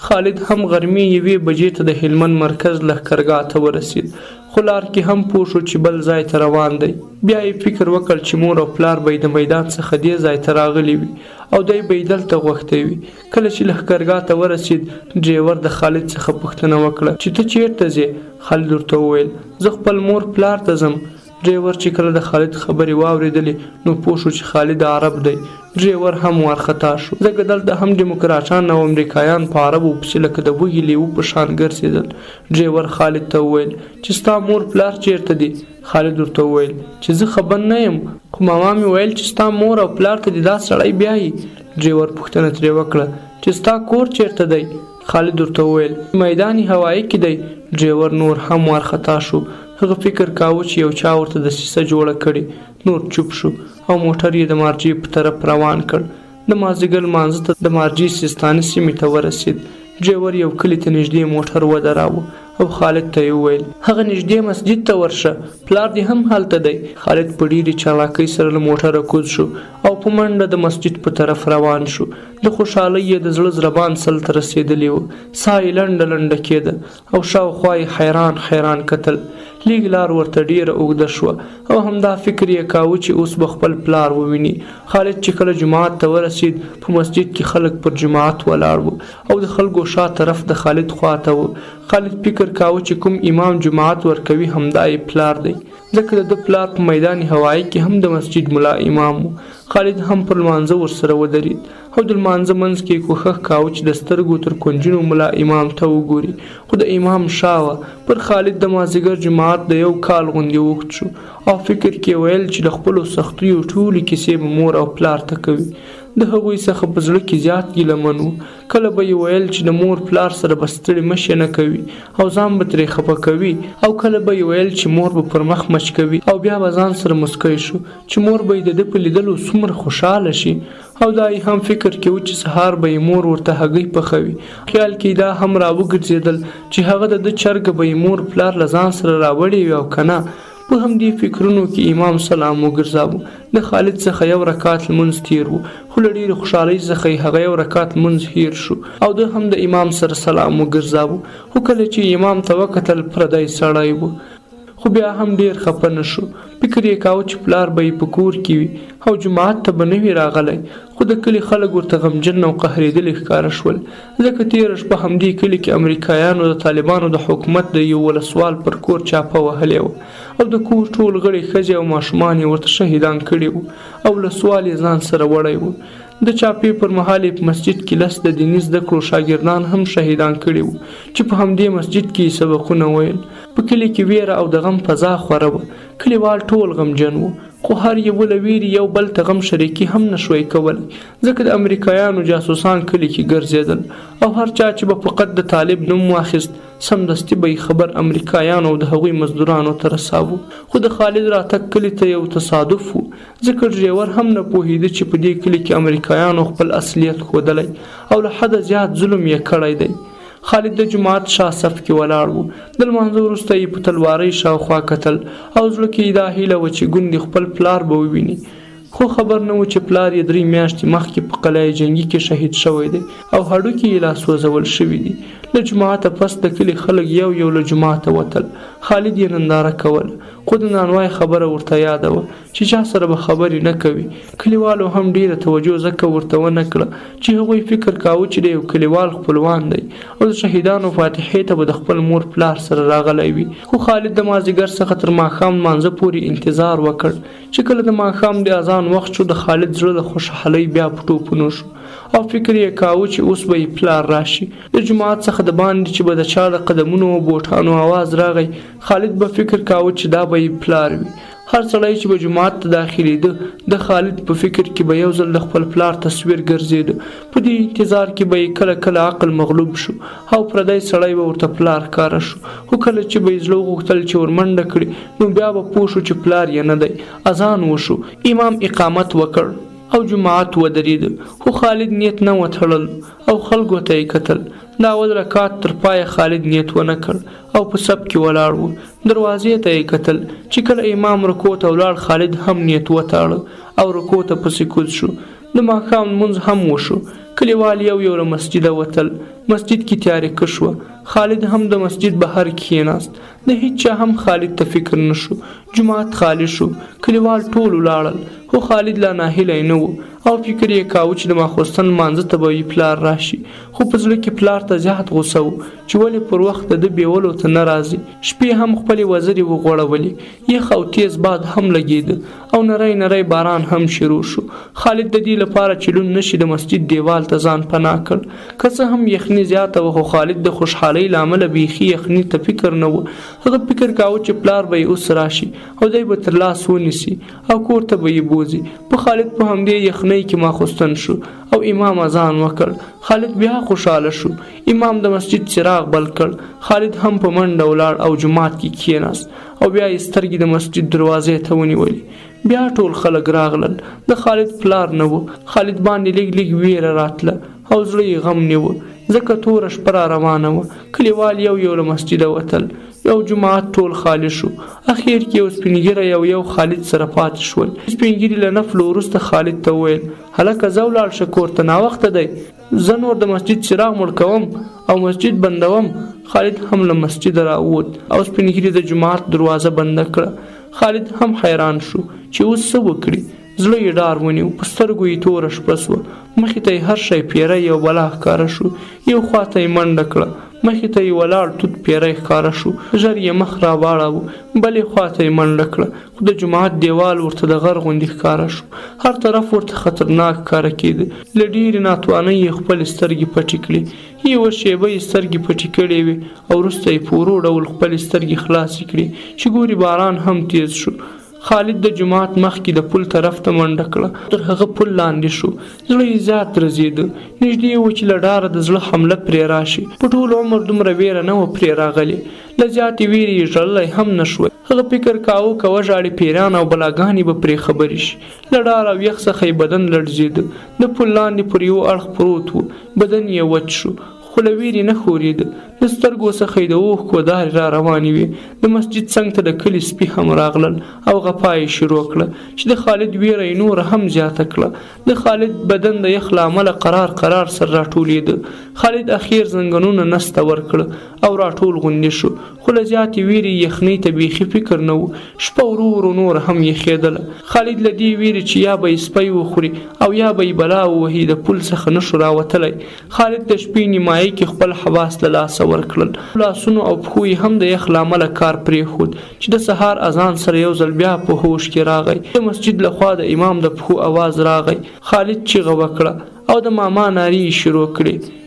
خالد هم غرمې 1 بجې ته د هلمند مرکز لښکرګاه ته ورسید، خو لار کې هم پوه شو چې بل ځای ته روان دی. بیا یې فکر وکړ چې مور او پلار به د میدان څخه دې ځای ته راغلي وي او دی به یې دلته غوښتی وي. کله چې لښکرګاه ته ورسید، ډریور د خالد څخه پوښتنه وکړه چې ته چیرته ځې؟ خالد ورته وویل زه خپل مور پلار ته ځم. ډریور چې کله د خالد خبرې واورېدلې نو پوه شو چې خالد عرب دی. ډریور هم وارخطا شو، ځکه دلته هم ډیموکراټان او امریکایان په عربو پسې لکه د وږي لیوه په شان ګرځېدل. ډریور خالد ته وویل چې ستا مور پلار چیرته دي؟ خالد ورته وویل چې زه خبر نه یم، خو ماما مې ویل چې ستا مور او پلار ته دې دا سړی بیایي. ډریور پوښتنه ترې وکړه چې ستا کور چیرته دی؟ خالد ورته وویل میدان هوایی کې دی. ډریور نور هم وارخطا شو، هغه فکر کاوه چې یو چا ورته دسیسه جوړه کړې. نور چوپ شو او موټر یې د مارجې په طرف روان کړ. د مازدیګر لمانځه ته د مارجې سیستاني سیمې ته ورسید. ډریور یو کلي ته نږدې موټر ودراوه او خالد ته یې وویل هغه نږدې مسجد ته ورشه، پلار دې هم هلته دی. خالد په ډېرې چالاکۍ سره له موټره کوز شو او په منډه د مسجد په طرف روان شو. د خوشحالۍ یې د زړه ضربان 100 ته رسېدلی و. ساه یې لنډه لنډه کېده او شاوخوا یې حیران حیران کتل. لیږ لار ورته ډېره اوږده شوه او همدا فکر یې کاوه چې اوس به خپل پلار وویني. خالد چې کله جومات ته ورسید، په مسجد کې خلک پر جومات ولاړ وو او د خلکو شا طرف د خالد خواته و. خالد فکر کاوه چې کوم امام جماعت ورکوي همدا یې پلار دی، ځکه د ده پلار په میدان هوایی کې هم د مسجد ملا امام و. خالد هم پر لمانځه ورسره ودرید او د لمانځه منځ کې کوښښ کاوه چې د سترګو تر کونجونو ملا امام ته وګوري، خو د امام شا وه. پر خالد د مازدیګر جماعت د 1 کال غوندې اوږد شو او فکر کې ویل چې د خپلو سختیو ټولې کیسې به مور او پلار ته کوي. د هغوی څخه په زړه کې زیات ګیلمن و. کله به یې ویل چې د مور پلار سره به ستړي مشي نه کوي او ځان به ترې خفه کوي، او کله به یې ویل چې مور به پر مخ مچ کوي او بیا به ځان سره مسکی شو چې مور به یې د ده په لیدلو څومره خوشحاله شي. او دا یې هم فکر کې و چې سهار به یې مور ورته هګۍ پخوي. خیال کې دا هم راوګرځېدل چې هغه د ده چرګه به یې مور پلار له ځان سره راوړې وي او که نه. په همدې فکرونو کې امام سلام وګرځاوه. د خالد څخه 1 رکعت لمونځ تیر و، خو له ډېرې خوشحالۍ څخه یې هغه 1 رکعت لمونځ هیر شو او ده هم د امام سره سلام وګرځاوه. خو کله چې امام ته وکتل پردی سړی و، خو بیا هم ډېر خفه نه شو. فکر یې کاوه چې پلار به یې په کور کې وي او جومات ته به نه وي راغلی. خو د کلي خلک ورته غمجن او قهرېدلي ښکاره شول، ځکه تېره شپه همدې کلي کې امریکایانو د طالبانو د حکومت د یو ولسوال پر کور چاپه وهلې وه او د کور ټول غړي ښځې او ماشومان یې ورته شهیدان کړي وو او ولسوال یې ځان سره وړی و. د چاپې پر مهال په مسجد کې 10 د دیني زده کړو شاګردان هم شهیدان کړي وو چې په همدې مسجد کې سبقونه ویل. په کلي کې ویره او د غم فضا خوره وه. کلیوال ټول غمجن وو، خو هر یو له ویرې یو بل ته غم شریکي هم نشوی کولی، ځکه د امریکایانو جاسوسان کلي کې ګرځېدل او هر چا چې به فقط د طالب نوم واخیست سمدستي به یې خبر امریکایانو او د هغوی مزدورانو ته رساوه. خو د خالد راتګ کلي ته یو تصادف و، ځکه ډریور هم نه پوهېده چې په دې کلي کې امریکایانو خپل اصلیت ښودلی او له حده زیات ظلم یې کړی دی. خالد د جومات شا صف کې ولاړ و. د لمانځه وروسته یې په تلوارۍ شاوخوا کتل او زړه کې یې دا هیله وه چې ګوندې خپل پلار به وویني، خو خبر نه و چې پلار یې 3 میاشتې مخکې په قلعه جنګي کې شهید شوی دی او هډوکي یې لا سوځول شوي دي. له جوماته پس د کلي خلک یو له جوماته وتل. خالد یې ننداره کول، خو د نانوای خبره ورته یاده وه چې چا سره به خبرې نه کوي. کلیوالو هم ډېره توجه ځکه ورته ونه کړه چې هغوی فکر کاوه چې د یو کلیوال خپلوان دی او د شهیدانو فاتحې ته به د خپل مور پلار سره راغلی وي. خو خالد د مازدیګر څخه تر ماښام لمانځه پورې انتظار وکړ چې کله د ماښام د اذان وخت شو، د خالد زړه د خوشحالۍ بیا په ټوپونو شو او فکر یې کاوه چې اوس به یې پلار راشي. د جومات څخه د باندې چې به د چا د قدمونو او بوټانو آواز راغی، خالد به فکر کاوه چې دا به یې پلار وي. هر سړی چې به جومات ته داخلېده د خالد په فکر کې به یو ځل د خپل پلار تصویر ګرځېده. په دې انتظار کې به یې کله کله عقل مغلوب شو او پردی سړی به ورته پلار ښکاره شو. خو کله چې به یې زړه غوښتل چې ورمنډه کړي نو بیا به پوه شو چې پلار یې نه دی. اذان وشو، امام اقامت وکړ او جماعت ودرېده، خو خالد نیت نه و تړل او خلکو ته یې کتل. د اول رکعت تر پایه خالد نیت ونه کړ او په صف کې ولاړ و. دروازې ته یې کتل چې کله امام رکوع ته ولاړ، خالد هم نیت وتاړه او رکوع ته پسې کوز شو. د ماښام لمونځ هم وشو. کلیوال یو له مسجده وتل. مسجد کې تیارې شوه. خالد هم د مسجد بهر کښېناست. د هیڅ چا هم خالد ته فکر نه شو. جومات خالی شو. کلیوال ټول ولاړل، خو خالد لا ناهیلی نه و او فکر یې کاوه چې د ماخوستن لمانځه ته به پلار راشي. خو په زړه کې پلار ته زیات غوسه و چې ولې پر وخت د ده بیولو ته نه راځي. شپې هم خپلې وزرې وغوړولې. یخ او تیز باد هم لګېده او نری نری باران هم شروع شو. خالد د دې لپاره چې لوند نشي د مسجد دیوال ته ځان پناه کړ. که څه هم یخني زیاته وه، خو خالد د خوشحالۍ له امله بیخي یخني ته فکر نه و. هغه فکر کاوه چې پلار به یې اوس راشي او دی به تر لاس ونیسي او کور ته به یې بوځي. په خالد په همدې یخنۍ کې ماخوستن شو او امام اذان وکړ. خالد بیا خوشحاله شو. امام د مسجد څراغ بل کړ. خالد هم په منډه ولاړ او جومات کې کښېناست او بیا یې سترګې د مسجد دروازې ته ونیولې. بیا ټول خلک راغلل. د خالد پلار نه و. خالد باندې لږ لږ ویره راتله او زړه یې غم نیوه ځکه توره شپه را روانه وه. کلیوال یو له مسجده وتل. یو جومات ټول خالی شو. اخیر کې یو سپین ږیری یو خالد سره پاتې شول. سپین ږیري له نفلو وروسته خالد ته وویل: هلکه ځه ولاړ شه کور ته، ناوخته دی. زه نور د مسجد څراغ مړ کوم او مسجد بندوم. خالد هم له مسجده راووت او سپین ږیري د جومات دروازه بنده کړه. خالد هم حیران شو چې اوس څه وکړي. زړه یې ډار ونیو. په سترګو یې توره شپه سوه. مخې ته یې هر شی پیری او بلا ښکاره شو. یو خوا ته یې منډه کړه. مخې ته یې ولاړ توت پیری ښکاره شو. ژر یې مخ را واړاوه. بلې خوا ته یې منډه کړه. خو د جومات دیوال ورته د غر غوندې ښکاره شو. هر طرف ورته خطرناک ښکاره کېده. له ډېرې ناتوانۍ یې خپلې سترګې پټې کړې. یوه شیبه یې سترګې پټې کړې وې او وروسته یې په ورو ډول خپلې سترګې خلاصې کړې چې ګوري باران هم تیز شو. خالد د جومات مخکې د پل طرف ته منډه کړه. تر هغه پل لاندې شو. زړه یې زیات درزېده. نږدې و چې له ډاره د زړه حمله پرې راشي. په ټول عمر دومره ویره نه وه پرې راغلې. له زیاتې ویرې یې ژړلی هم نه شوی. هغه فکر کاوه که وژاړي پیریان او بلاګانې به پرې خبرې شي. له ډار او یخ څخه یې بدن لړزېده. د پل لاندې پر یو اړخ پروت و. بدن یې وچ شو خو له ویرې نه ښورېده. د سترګو څخه یې د اوښکو دارې را روانې وې. د مسجد څنګ ته د کلي سپي هم راغلل او غپا یې شروع کړه چې د خالد ویره یې نوره هم زیاته کړه. د خالد بدن د یخ له امله قرار سر راټولېده. خالد اخیر زنګنونه نسته ورکړه او راټول غوندې شو. خو له زیاتې ویرې یخنۍ ته بیخي فکر نه و. شپه ورو ورو نوره هم یخېدله. خالد له دې ویرې چې یا به یې سپی وخوري او یا به یې بلا ووهي د پل څخه نه شو راوتلی. خالد د شپې نیمایي کې خپل حواس له لاسه ورکړل. لاسونو او پښو یې هم د یخ له امله کار پرېښود چې د سهار اذان سره یو ځل بیا په هوش کې راغی. د مسجد له خوا د امام د پښو اواز راغی. خالد چیغه وکړه او د ماما نارې یې شروع کړې.